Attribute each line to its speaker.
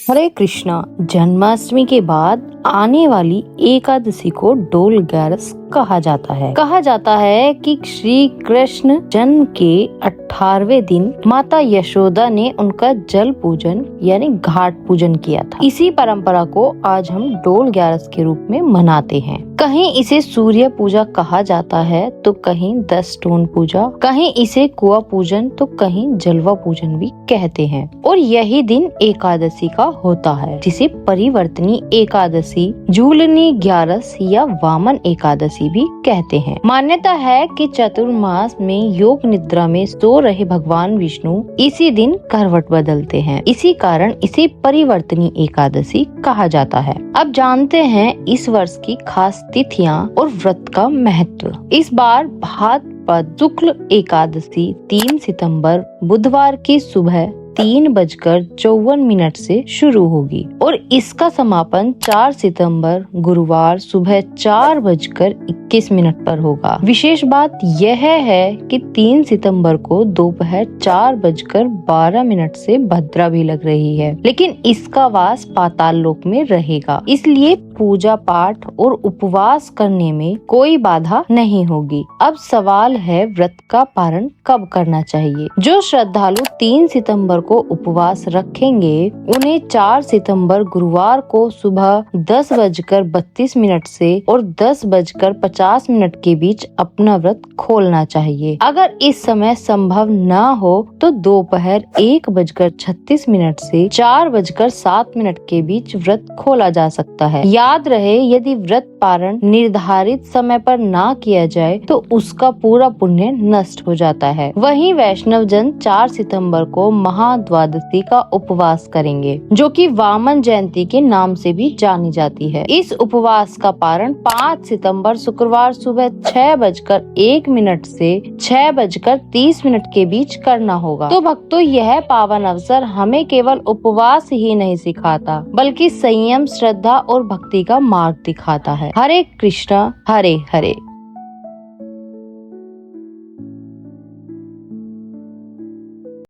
Speaker 1: हरे कृष्णा। जन्माष्टमी के बाद आने वाली एकादशी को डोल ग्यारस कहा जाता है कि श्री कृष्ण जन्म के 18वें दिन माता यशोदा ने उनका जल पूजन यानी घाट पूजन किया था। इसी परंपरा को आज हम डोल ग्यारस के रूप में मनाते हैं। कहीं इसे सूर्य पूजा कहा जाता है तो कहीं 10 स्टोन पूजा, कहीं इसे कुआं पूजन तो कहीं जलवा पूजन भी कहते हैं। और यही दिन एकादशी का होता है, जिसे परिवर्तनी एकादशी, जूलनी ग्यारस या वामन एकादशी भी कहते हैं। मान्यता है कि चतुर्मास में योग निद्रा में सो रहे भगवान विष्णु इसी दिन करवट बदलते हैं। इसी कारण इसे परिवर्तनी एकादशी कहा जाता है। अब जानते हैं इस वर्ष की खास तिथियां और व्रत का महत्व। इस बार भाद्रपद शुक्ल एकादशी 3 सितंबर बुधवार की सुबह 3:54 से शुरू होगी और इसका समापन 4 सितंबर गुरुवार सुबह 4:21 पर होगा। विशेष बात यह है कि 3 सितंबर को दोपहर 4:12 से भद्रा भी लग रही है, लेकिन इसका वास पाताल लोक में रहेगा। इसलिए पूजा पाठ और उपवास करने में कोई बाधा नहीं होगी। अब सवाल है व्रत का पारण कब करना चाहिए। जो श्रद्धालु 3 सितंबर को उपवास रखेंगे उन्हें 4 सितंबर गुरुवार को सुबह 10:32 से और 10:50 के बीच अपना व्रत खोलना चाहिए। अगर इस समय संभव न हो तो दोपहर 1:36 से 4:07 के बीच व्रत खोला जा सकता है। याद रहे, यदि व्रत पारण निर्धारित समय पर ना किया जाए तो उसका पूरा पुण्य नष्ट हो जाता है। वहीं वैष्णव जन 4 सितंबर को महाद्वादशी का उपवास करेंगे, जो कि वामन जयंती के नाम से भी जानी जाती है। इस उपवास का पारण 5 सितंबर शुक्रवार सुबह 6:01 से 6:30 के बीच करना होगा। तो भक्तों, यह पावन अवसर हमें केवल उपवास ही नहीं सिखाता, बल्कि संयम, श्रद्धा और भक्ति का मार्ग दिखाता है। हरे कृष्णा हरे हरे।